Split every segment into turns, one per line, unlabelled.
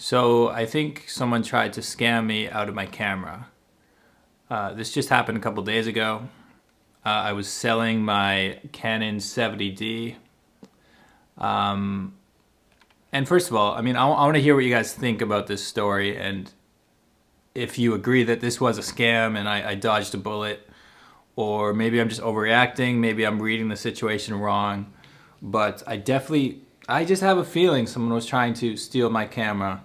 So I think someone tried to scam me out of my camera. This just happened a couple days ago. I was selling my Canon 70D. And first of all, I mean, I want to hear what you guys think about this story and if you agree that this was a scam and I dodged a bullet, or maybe I'm just overreacting, maybe I'm reading the situation wrong. But I just have a feeling someone was trying to steal my camera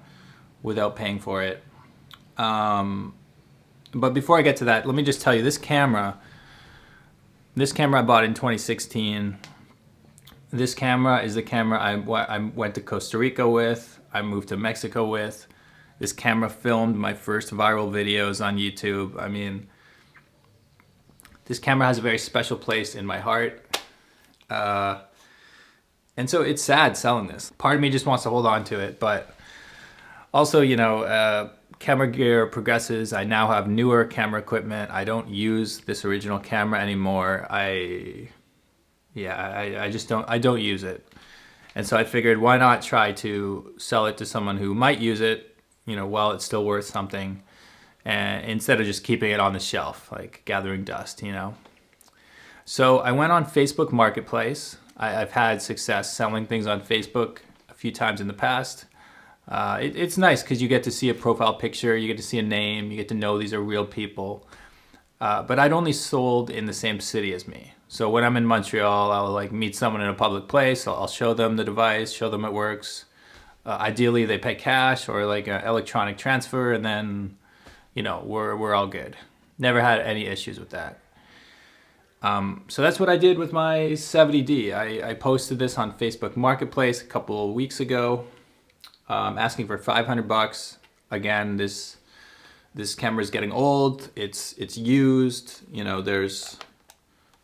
without paying for it. But before I get to that, let me just tell you, this camera I bought in 2016. This camera is the camera I went to Costa Rica with, I moved to Mexico with. This camera filmed my first viral videos on YouTube. I mean, this camera has a very special place in my heart. And so it's sad selling this. Part of me just wants to hold on to it, but also, camera gear progresses. I now have newer camera equipment. I don't use this original camera anymore. I don't use it. And so I figured, why not try to sell it to someone who might use it, while it's still worth something, and instead of just keeping it on the shelf, like gathering dust. So I went on Facebook Marketplace. I've had success selling things on Facebook a few times in the past. It's nice because you get to see a profile picture, you get to see a name, you get to know these are real people. But I'd only sold in the same city as me. So when I'm in Montreal, I'll meet someone in a public place. I'll show them the device, show them it works. Ideally, they pay cash or an electronic transfer, and then, we're all good. Never had any issues with that. So that's what I did with my 70D. I posted this on Facebook Marketplace a couple of weeks ago, asking for $500. Again, this camera is getting old. It's used.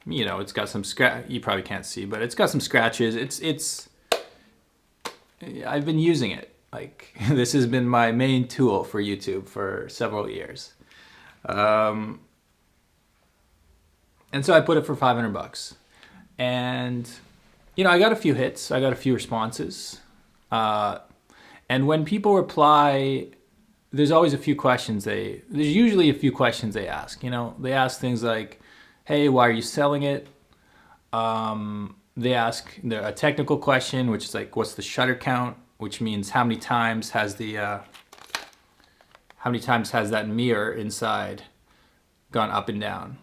It's got some scratch. You probably can't see, but it's got some scratches. I've been using it. This has been my main tool for YouTube for several years. And so I put it for $500. And, I got a few hits. I got a few responses. And when people reply, there's usually a few questions they ask. They ask things like, hey, why are you selling it? They ask a technical question, which is what's the shutter count? Which means how many times has that mirror inside gone up and down?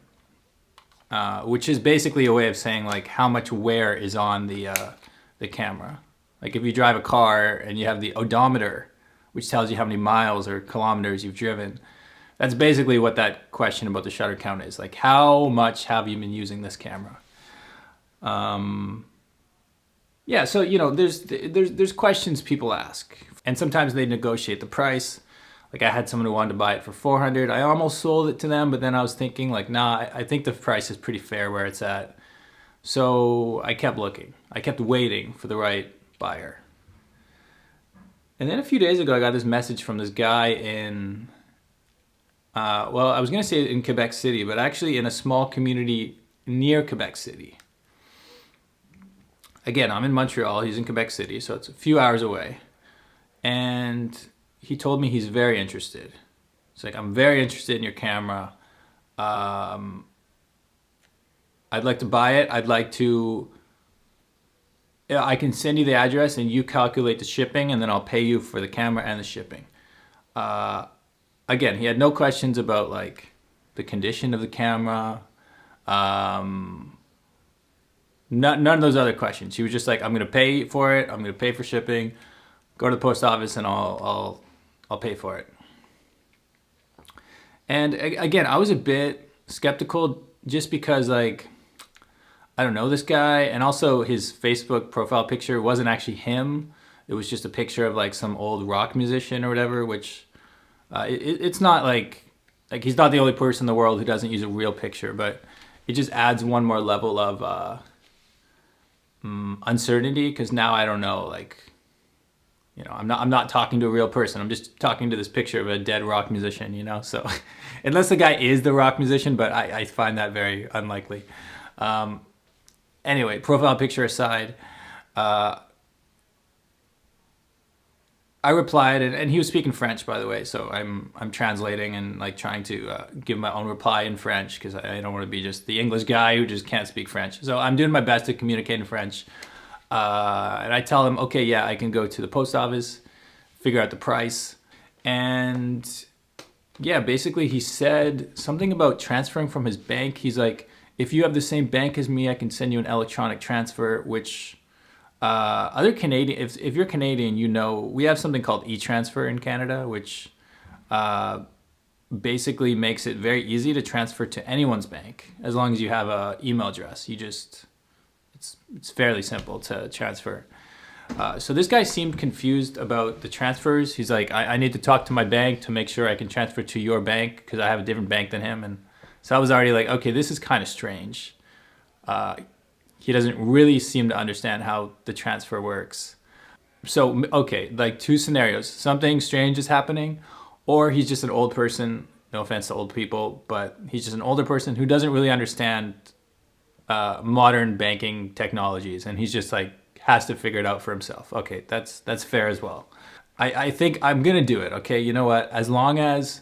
Which is basically a way of saying how much wear is on the camera. If you drive a car and you have the odometer, which tells you how many miles or kilometers you've driven, that's basically what that question about the shutter count is. How much have you been using this camera? So there's questions people ask, and sometimes they negotiate the price. I had someone who wanted to buy it for $400. I almost sold it to them, but then I was thinking nah, I think the price is pretty fair where it's at. So I kept looking. I kept waiting for the right buyer. And then a few days ago, I got this message from this guy in, I was going to say in Quebec City, but actually in a small community near Quebec City. Again, I'm in Montreal, he's in Quebec City, so it's a few hours away. And he told me he's very interested. It's I'm very interested in your camera. I'd like to buy it. I can send you the address and you calculate the shipping, and then I'll pay you for the camera and the shipping. Again, he had no questions about the condition of the camera. None of those other questions. He was just I'm going to pay for it. I'm going to pay for shipping. Go to the post office and I'll pay for it. And again, I was a bit skeptical just because I don't know this guy, and also his Facebook profile picture wasn't actually him. It was just a picture of some old rock musician or whatever, which it's not he's not the only person in the world who doesn't use a real picture, but it just adds one more level of uncertainty, because now I don't know, I'm not talking to a real person. I'm just talking to this picture of a dead rock musician, so unless the guy is the rock musician, but I find that very unlikely. Anyway, profile picture aside, I replied, and he was speaking French, by the way. So I'm translating and like trying to give my own reply in French because I don't want to be just the English guy who just can't speak French. So I'm doing my best to communicate in French. And I tell him, okay, yeah, I can go to the post office, figure out the price, and yeah, basically he said something about transferring from his bank. He's like, if you have the same bank as me, I can send you an electronic transfer, which other Canadian, if you're Canadian, you know, we have something called e-transfer in Canada, which basically makes it very easy to transfer to anyone's bank as long as you have a email address. It's fairly simple to transfer. So this guy seemed confused about the transfers. He's like, I need to talk to my bank to make sure I can transfer to your bank because I have a different bank than him. And so I was already like, okay, this is kind of strange. He doesn't really seem to understand how the transfer works. So, okay, like two scenarios. Something strange is happening, or he's just an old person. No offense to old people, but he's just an older person who doesn't really understand modern banking technologies. And he's just like, has to figure it out for himself. Okay, that's fair as well. I think I'm gonna do it. Okay, you know what? As long as,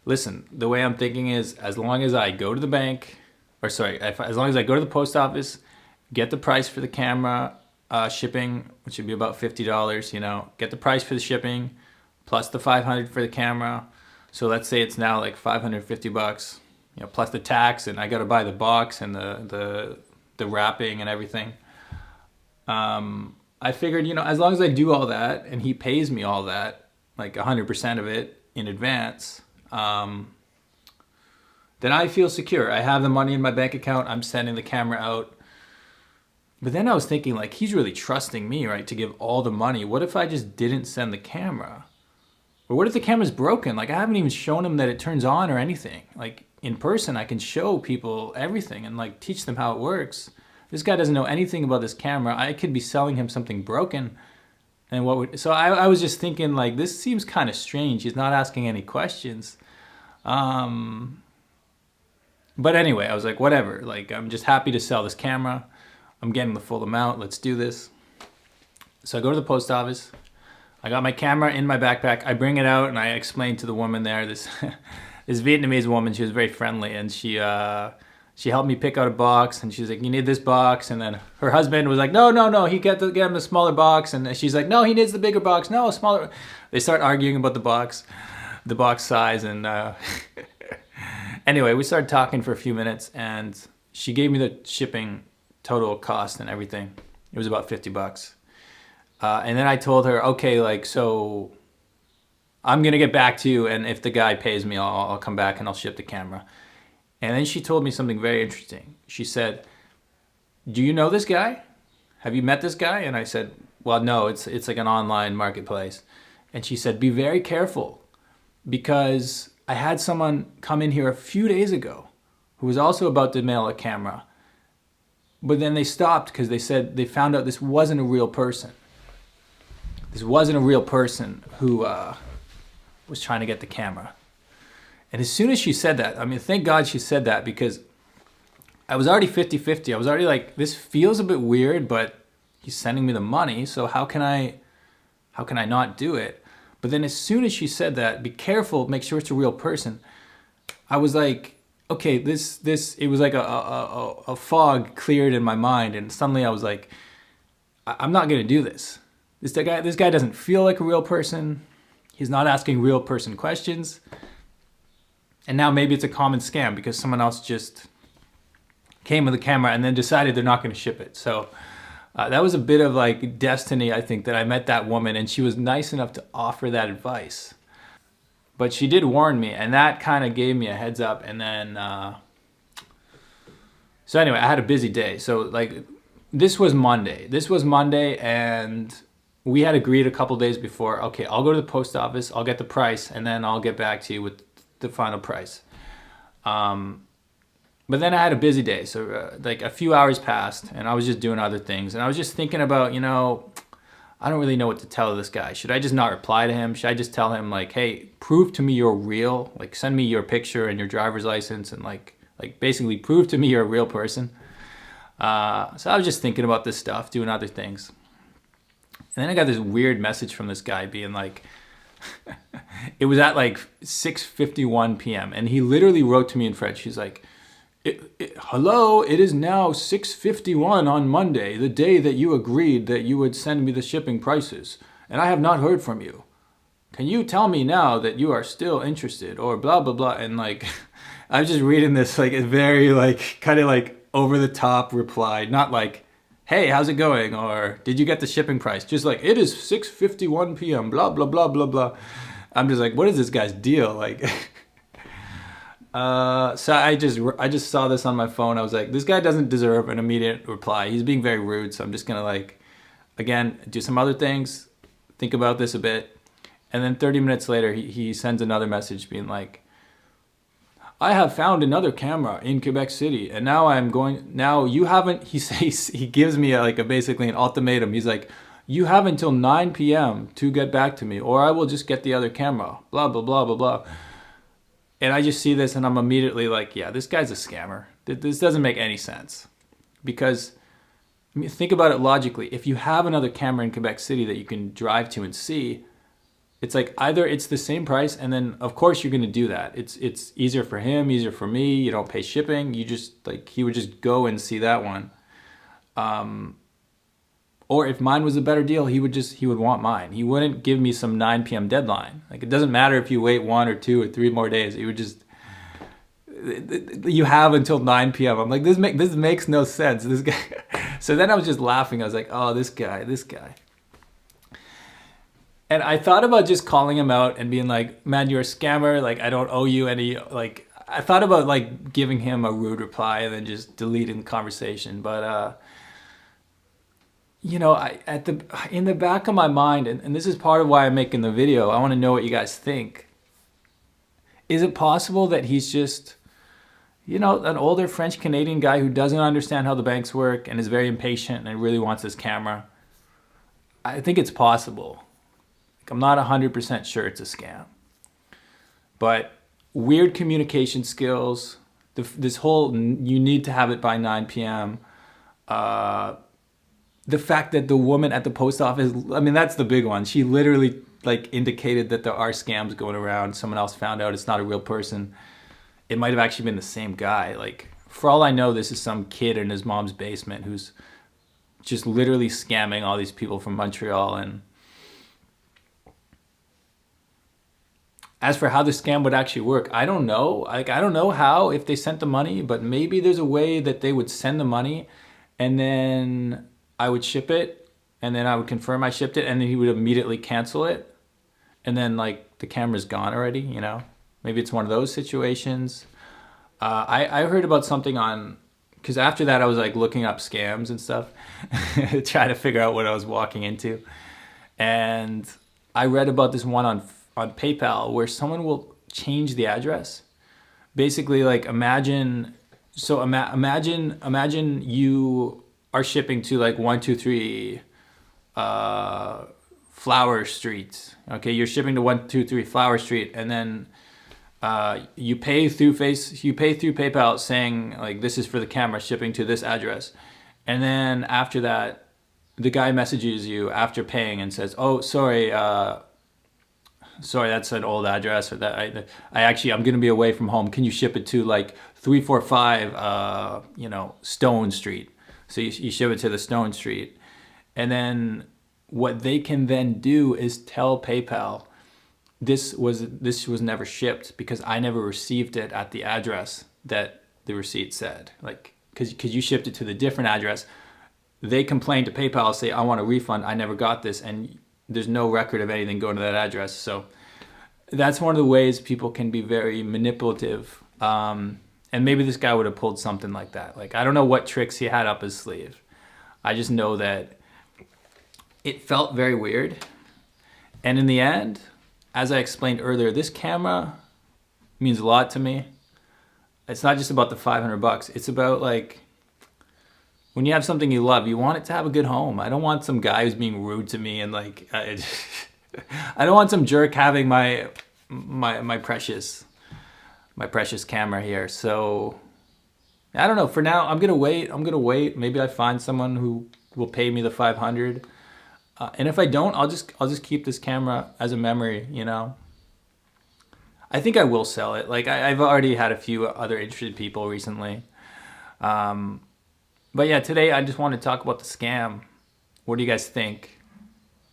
listen, the way I'm thinking is, as long as I go to the bank, or sorry, as long as I go to the post office, get the price for the camera shipping, which would be about $50. You know, get the price for the shipping, plus the $500 for the camera. So let's say it's now like $550. You know, plus the tax, and I got to buy the box and the wrapping and everything. I figured, you know, as long as I do all that and he pays me all that, like 100% of it in advance, then I feel secure. I have the money in my bank account. I'm sending the camera out. But then I was thinking, like, he's really trusting me, right, to give all the money. What if I just didn't send the camera? Or what if the camera's broken? Like, I haven't even shown him that it turns on or anything. Like, in person, I can show people everything and, like, teach them how it works. This guy doesn't know anything about this camera. I could be selling him something broken. And what would, so I was just thinking, like, this seems kind of strange. He's not asking any questions. But anyway, I was like, whatever. Like, I'm just happy to sell this camera. I'm getting the full amount. Let's do this. So I go to the post office. I got my camera in my backpack. I bring it out and I explain to the woman there, this this Vietnamese woman. She was very friendly, and she helped me pick out a box, and she's like, you need this box. And then her husband was like, no, he get him the smaller box. And she's like, no, he needs the bigger box. No, smaller. They start arguing about the box size. And anyway, we started talking for a few minutes, and she gave me the shipping total cost and everything. It was about $50. And then I told her, okay, like, so I'm going to get back to you, and if the guy pays me, I'll come back and I'll ship the camera. And then she told me something very interesting. She said, do you know this guy? Have you met this guy? And I said, well, no, it's like an online marketplace. And she said, be very careful, because I had someone come in here a few days ago who was also about to mail a camera. But then they stopped because they said they found out this wasn't a real person. This wasn't a real person who was trying to get the camera. And as soon as she said that, I mean, thank God she said that, because I was already 50-50. I was already like, this feels a bit weird, but he's sending me the money, so how can I not do it? But then as soon as she said that, be careful, make sure it's a real person, I was like, okay, this it was like a fog cleared in my mind, and suddenly I was like, I'm not gonna do this. This guy doesn't feel like a real person. He's not asking real person questions. And now maybe it's a common scam because someone else just came with a camera and then decided they're not going to ship it. So that was a bit of like destiny, I think, that I met that woman, and she was nice enough to offer that advice. But she did warn me, and that kind of gave me a heads up. And then, so anyway, I had a busy day. So like, this was Monday, and we had agreed a couple days before, okay, I'll go to the post office, I'll get the price, and then I'll get back to you with the final price. But then I had a busy day. So like a few hours passed, and I was just doing other things. And I was just thinking about, you know, I don't really know what to tell this guy. Should I just not reply to him? Should I just tell him like, hey, prove to me you're real? Like, send me your picture and your driver's license, and like basically prove to me you're a real person. So I was just thinking about this stuff, doing other things. And then I got this weird message from this guy being like, it was at like 6:51 p.m. and he literally wrote to me in French. He's like, hello, it is now 6:51 on Monday, the day that you agreed that you would send me the shipping prices, and I have not heard from you. Can you tell me now that you are still interested, or blah blah blah? And like, I was just reading this like a very like kind of like over the top reply, not like, hey, how's it going, or did you get the shipping price? Just like, it is 6:51 p.m. blah blah blah blah blah. I'm just like, what is this guy's deal? Like, so I just saw this on my phone. I was like, this guy doesn't deserve an immediate reply. He's being very rude. So I'm just gonna like, again, do some other things, think about this a bit, and then 30 minutes later, he sends another message being like, I have found another camera in Quebec City, and now you haven't. He says, he gives me basically an ultimatum. He's like, you have until 9 p.m. to get back to me, or I will just get the other camera. Blah blah blah blah blah. And I just see this and I'm immediately like, yeah, this guy's a scammer. This doesn't make any sense. Because, I mean, think about it logically. If you have another camera in Quebec City that you can drive to and see, it's like either it's the same price and then of course you're going to do that. It's easier for him, easier for me. You don't pay shipping. You just like, he would just go and see that one. Or if mine was a better deal, he would want mine. He wouldn't give me some 9 p.m. deadline. Like, it doesn't matter if you wait 1 or 2 or 3 more days. He would just, you have until 9 p.m. I'm like, this makes no sense. This guy. So then I was just laughing. I was like, oh, this guy. And I thought about just calling him out and being like, man, you're a scammer. Like, I don't owe you any, like, I thought about like giving him a rude reply and then just deleting the conversation. But, you know, in the back of my mind, and this is part of why I'm making the video, I want to know what you guys think. Is it possible that he's just, you know, an older French Canadian guy who doesn't understand how the banks work and is very impatient and really wants this camera? I think it's possible. Like, I'm not 100% sure it's a scam. But weird communication skills, this whole, you need to have it by 9 p.m., the fact that the woman at the post office, I mean, that's the big one. She literally like indicated that there are scams going around. Someone else found out it's not a real person. It might have actually been the same guy. Like, for all I know, this is some kid in his mom's basement who's just literally scamming all these people from Montreal. And as for how the scam would actually work, I don't know. Like, I don't know how, if they sent the money, but maybe there's a way that they would send the money and then I would ship it, and then I would confirm I shipped it, and then he would immediately cancel it, and then like the camera's gone already, you know? Maybe it's one of those situations. I heard about something on, because after that I was like looking up scams and stuff, trying to figure out what I was walking into, and I read about this one on PayPal where someone will change the address. Basically, like, imagine you are shipping to like 123 Flower Street. Okay, you're shipping to 123 Flower Street, and then you pay through PayPal saying like, this is for the camera, shipping to this address, and then after that, the guy messages you after paying and says, oh, sorry, that's an old address, or that I'm gonna be away from home. Can you ship it to like 345 Stone Street? So you ship it to the Stone Street. And then what they can then do is tell PayPal, this was never shipped because I never received it at the address that the receipt said. Like, because you shipped it to the different address. They complain to PayPal, say, I want a refund, I never got this, and there's no record of anything going to that address. So that's one of the ways people can be very manipulative. And maybe this guy would have pulled something like that. Like, I don't know what tricks he had up his sleeve. I just know that it felt very weird. And in the end, as I explained earlier, this camera means a lot to me. It's not just about the $500. It's about, like, when you have something you love, you want it to have a good home. I don't want some guy who's being rude to me and like, I don't want some jerk having my precious camera here. So I don't know. For now, I'm gonna wait. Maybe I find someone who will pay me the $500. And if I don't, I'll just keep this camera as a memory. You know. I think I will sell it. Like I've already had a few other interested people recently. But yeah, today I just want to talk about the scam. What do you guys think?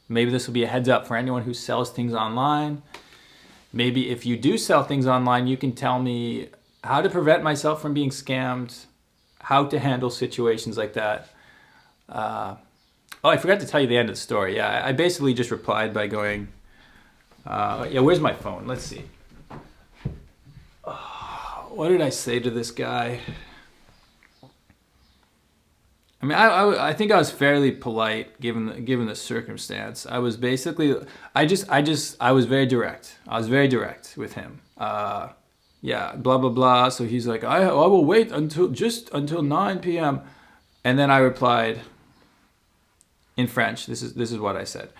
Maybe this will be a heads up for anyone who sells things online. Maybe if you do sell things online, you can tell me how to prevent myself from being scammed, how to handle situations like that. Oh, I forgot to tell you the end of the story. Yeah, I basically just replied by going, yeah, where's my phone? Let's see. What did I say to this guy? I mean, I think I was fairly polite given the circumstance. I was basically, I was very direct. I was very direct with him. Yeah, blah blah blah. So he's like, I will wait until 9 p.m. And then I replied in French. This is what I said.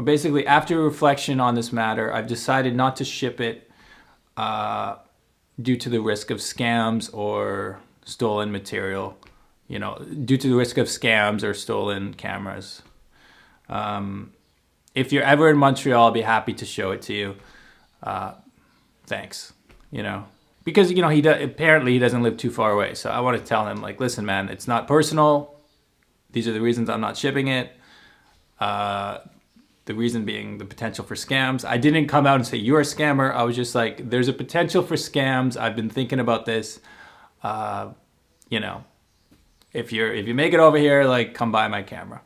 Basically, after reflection on this matter, I've decided not to ship it due to the risk of scams or stolen material. You know, due to the risk of scams or stolen cameras. If you're ever in Montreal, I'll be happy to show it to you. Thanks. You know, because you know apparently he doesn't live too far away. So I want to tell him like, listen, man, it's not personal. These are the reasons I'm not shipping it. The reason being the potential for scams. I didn't come out and say you're a scammer. I was just like, there's a potential for scams. I've been thinking about this. You know. If you make it over here, like come buy my camera.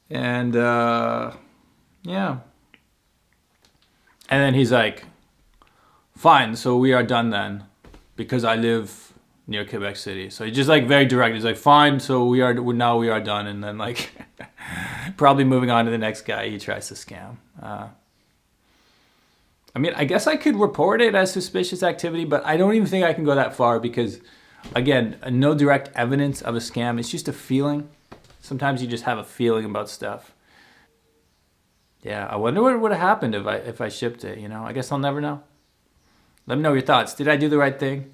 And yeah. And then he's like, fine, so we are done then, because I live near Quebec City. So he's just like very direct. He's like, fine, so we are done. And then like probably moving on to the next guy he tries to scam. I mean, I guess I could report it as suspicious activity, but I don't even think I can go that far because, again, no direct evidence of a scam. It's just a feeling. Sometimes you just have a feeling about stuff. Yeah, I wonder what would have happened if I shipped it, you know? I guess I'll never know. Let me know your thoughts. Did I do the right thing?